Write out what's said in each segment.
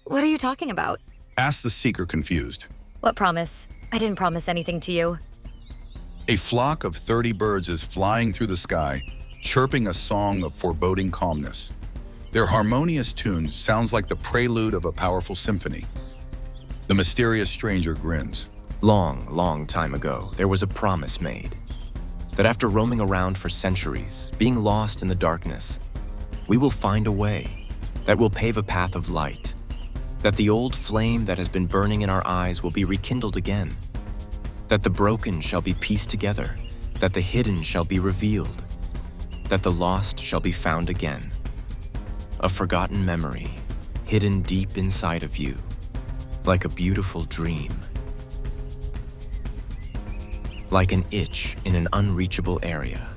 What are you talking about? Asked the seeker, confused. What promise? I didn't promise anything to you. A flock of 30 birds is flying through the sky, chirping a song of foreboding calmness. Their harmonious tune sounds like the prelude of a powerful symphony. The mysterious stranger grins. Long, long time ago, there was a promise made that after roaming around for centuries, being lost in the darkness, we will find a way that will pave a path of light, that the old flame that has been burning in our eyes will be rekindled again, that the broken shall be pieced together, that the hidden shall be revealed, that the lost shall be found again. A forgotten memory, hidden deep inside of you, like a beautiful dream. Like an itch in an unreachable area,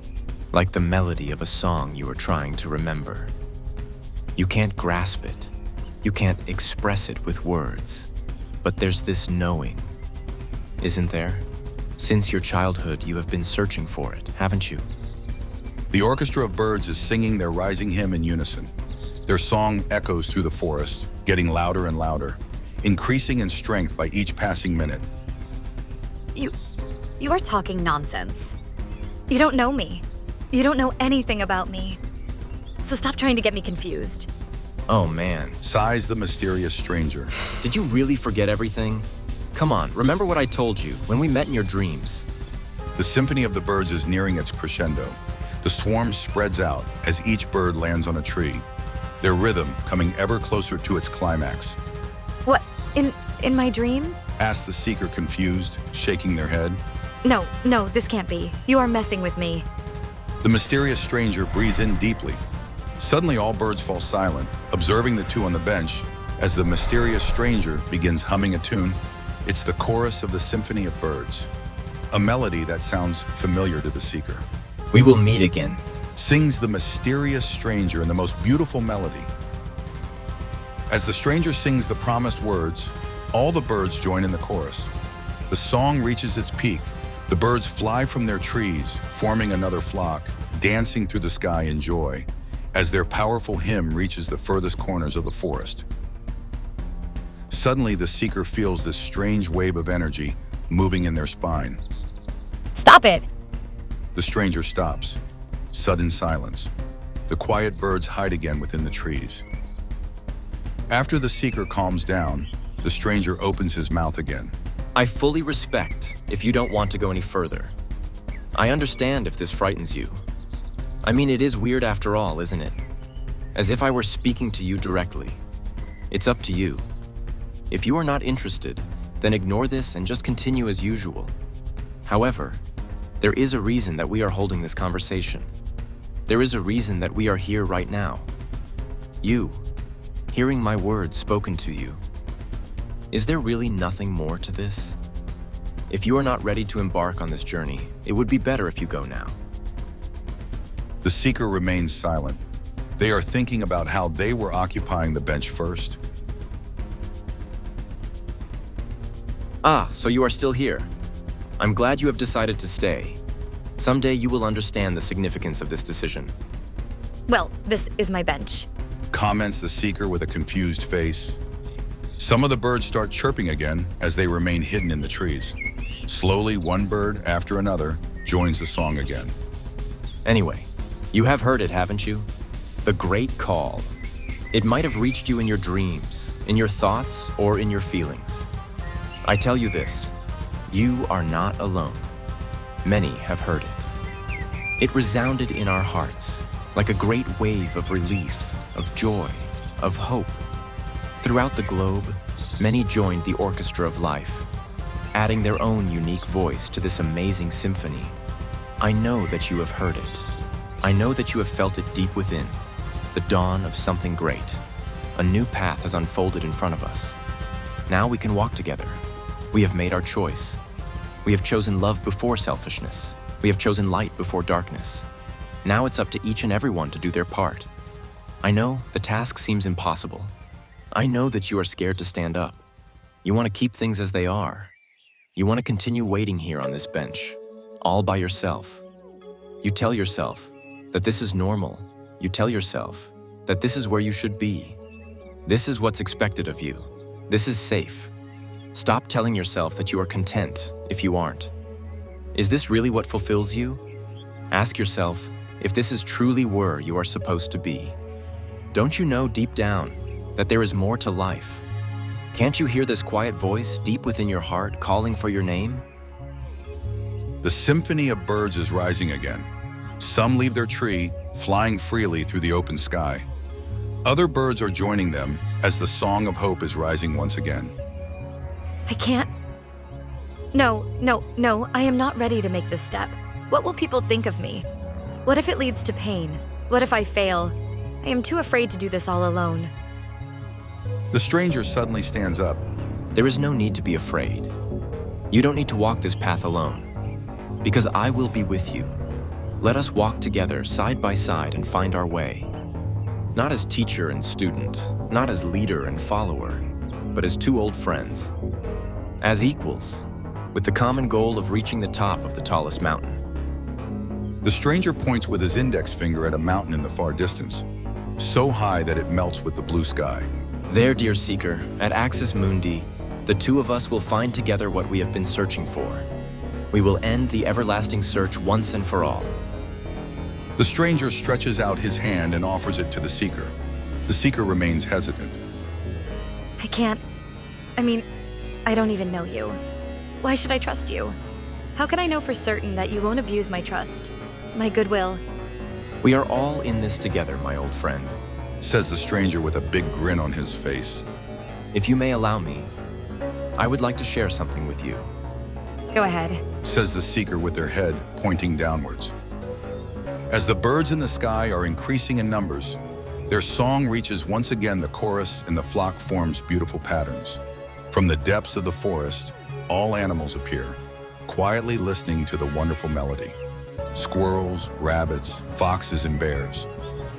like the melody of a song you are trying to remember. You can't grasp it, you can't express it with words, but there's this knowing, isn't there? Since your childhood, you have been searching for it, haven't you? The orchestra of birds is singing their rising hymn in unison. Their song echoes through the forest, getting louder and louder, increasing in strength by each passing minute. You are talking nonsense. You don't know me. You don't know anything about me. So stop trying to get me confused. Oh man, Sighs the mysterious stranger. did you really forget everything? Come on, remember what I told you when we met in your dreams. The symphony of the birds is nearing its crescendo. The swarm spreads out as each bird lands on a tree, their rhythm coming ever closer to its climax. What? In my dreams? Asked the seeker, confused, shaking their head. No, this can't be. You are messing with me. The mysterious stranger breathes in deeply. Suddenly, all birds fall silent, observing the two on the bench as the mysterious stranger begins humming a tune. It's the chorus of the symphony of birds, a melody that sounds familiar to the seeker. We will meet again. Sings the mysterious stranger in the most beautiful melody. As the stranger sings the promised words, all the birds join in the chorus. The song reaches its peak. The birds fly from their trees, forming another flock, dancing through the sky in joy, as their powerful hymn reaches the furthest corners of the forest. Suddenly, the seeker feels this strange wave of energy moving in their spine. Stop it! The stranger stops. Sudden silence. The quiet birds hide again within the trees. After the seeker calms down, the stranger opens his mouth again. I fully respect if you don't want to go any further. I understand if this frightens you. I mean, it is weird after all, isn't it? As if I were speaking to you directly. It's up to you. If you are not interested, then ignore this and just continue as usual. However, there is a reason that we are holding this conversation. There is a reason that we are here right now. You, hearing my words spoken to you. Is there really nothing more to this? If you are not ready to embark on this journey, it would be better if you go now. The seeker remains silent. They are thinking about how they were occupying the bench first. Ah, so you are still here. I'm glad you have decided to stay. Someday you will understand the significance of this decision. Well, this is my bench. Comments the seeker with a confused face. Some of the birds start chirping again as they remain hidden in the trees. Slowly, one bird after another joins the song again. Anyway, you have heard it, haven't you? The Great Call. It might have reached you in your dreams, in your thoughts, or in your feelings. I tell you this, you are not alone. Many have heard it. It resounded in our hearts like a great wave of relief, of joy, of hope. Throughout the globe, many joined the orchestra of life, adding their own unique voice to this amazing symphony. I know that you have heard it. I know that you have felt it deep within, the dawn of something great. A new path has unfolded in front of us. Now we can walk together. We have made our choice. We have chosen love before selfishness. We have chosen light before darkness. Now it's up to each and everyone to do their part. I know the task seems impossible. I know that you are scared to stand up. You want to keep things as they are. You want to continue waiting here on this bench, all by yourself. You tell yourself that this is normal. You tell yourself that this is where you should be. This is what's expected of you. This is safe. Stop telling yourself that you are content if you aren't. Is this really what fulfills you? Ask yourself if this is truly where you are supposed to be. Don't you know deep down that there is more to life? Can't you hear this quiet voice deep within your heart calling for your name? The symphony of birds is rising again. Some leave their tree, flying freely through the open sky. Other birds are joining them as the song of hope is rising once again. I can't. No, I am not ready to make this step. What will people think of me? What if it leads to pain? What if I fail? I am too afraid to do this all alone. The stranger suddenly stands up. There is no need to be afraid. You don't need to walk this path alone, because I will be with you. Let us walk together side by side and find our way. Not as teacher and student, not as leader and follower, but as two old friends. As equals, with the common goal of reaching the top of the tallest mountain. The stranger points with his index finger at a mountain in the far distance, so high that it melts with the blue sky. There, dear seeker, at Axis Mundi, the two of us will find together what we have been searching for. We will end the everlasting search once and for all. The stranger stretches out his hand and offers it to the seeker. The seeker remains hesitant. I can't. I don't even know you. Why should I trust you? How can I know for certain that you won't abuse my trust, my goodwill? We are all in this together, my old friend, Says the stranger with a big grin on his face. If you may allow me, I would like to share something with you. Go ahead. Says the seeker with their head pointing downwards. As the birds in the sky are increasing in numbers, their song reaches once again the chorus and the flock forms beautiful patterns. From the depths of the forest, all animals appear, quietly listening to the wonderful melody. Squirrels, rabbits, foxes, and bears,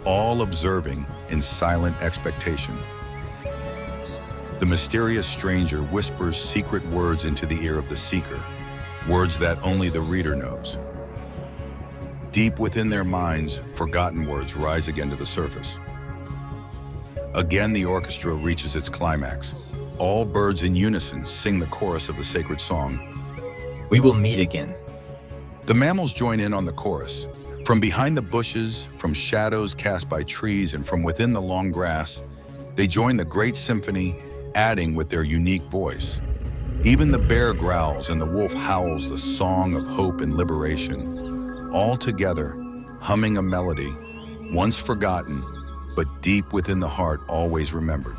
all observing in silent expectation. The mysterious stranger whispers secret words into the ear of the seeker, words that only the reader knows. Deep within their minds, forgotten words rise again to the surface. Again, the orchestra reaches its climax. All birds in unison sing the chorus of the sacred song. We will meet again. The mammals join in on the chorus. From behind the bushes, from shadows cast by trees, and from within the long grass, they join the great symphony, adding with their unique voice. Even the bear growls and the wolf howls the song of hope and liberation, all together, humming a melody, once forgotten, but deep within the heart always remembered.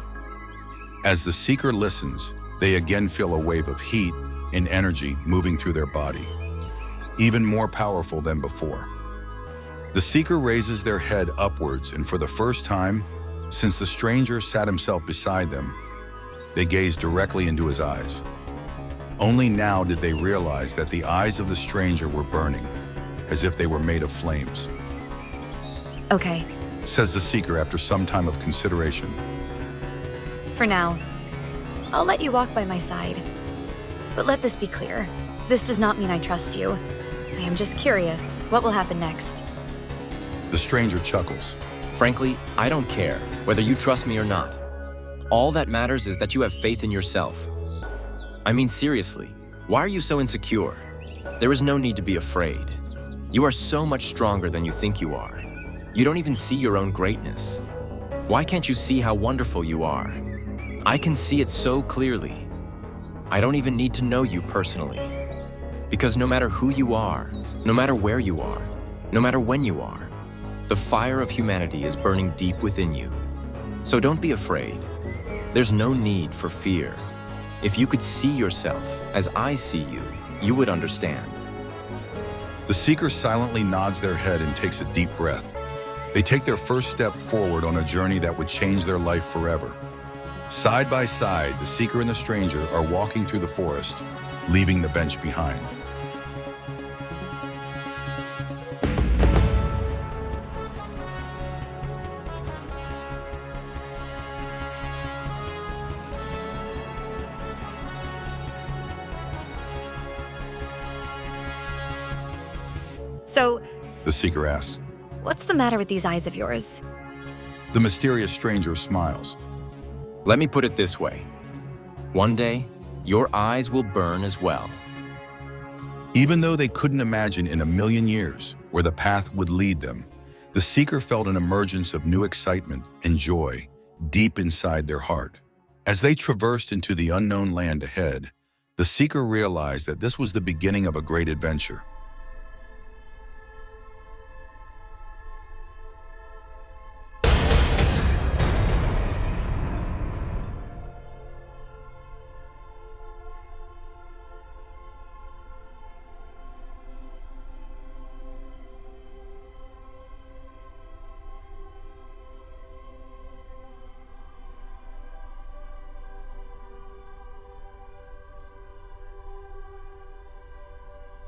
As the seeker listens, they again feel a wave of heat and energy moving through their body, even more powerful than before. The seeker raises their head upwards, and for the first time, since the stranger sat himself beside them, they gaze directly into his eyes. Only now did they realize that the eyes of the stranger were burning, as if they were made of flames. Okay, Says the seeker after some time of consideration. for now. I'll let you walk by my side. But let this be clear. This does not mean I trust you. I am just curious. What will happen next? The stranger chuckles. Frankly, I don't care whether you trust me or not. All that matters is that you have faith in yourself. I mean, seriously, why are you so insecure? There is no need to be afraid. You are so much stronger than you think you are. You don't even see your own greatness. Why can't you see how wonderful you are? I can see it so clearly. I don't even need to know you personally. Because no matter who you are, no matter where you are, no matter when you are, the fire of humanity is burning deep within you. So don't be afraid. There's no need for fear. If you could see yourself as I see you, you would understand. The seeker silently nods their head and takes a deep breath. They take their first step forward on a journey that would change their life forever. Side by side, the seeker and the stranger are walking through the forest, leaving the bench behind. So, The seeker asks. what's the matter with these eyes of yours? The mysterious stranger smiles. Let me put it this way. One day, your eyes will burn as well. Even though they couldn't imagine in a million years where the path would lead them, the seeker felt an emergence of new excitement and joy deep inside their heart. As they traversed into the unknown land ahead, the seeker realized that this was the beginning of a great adventure.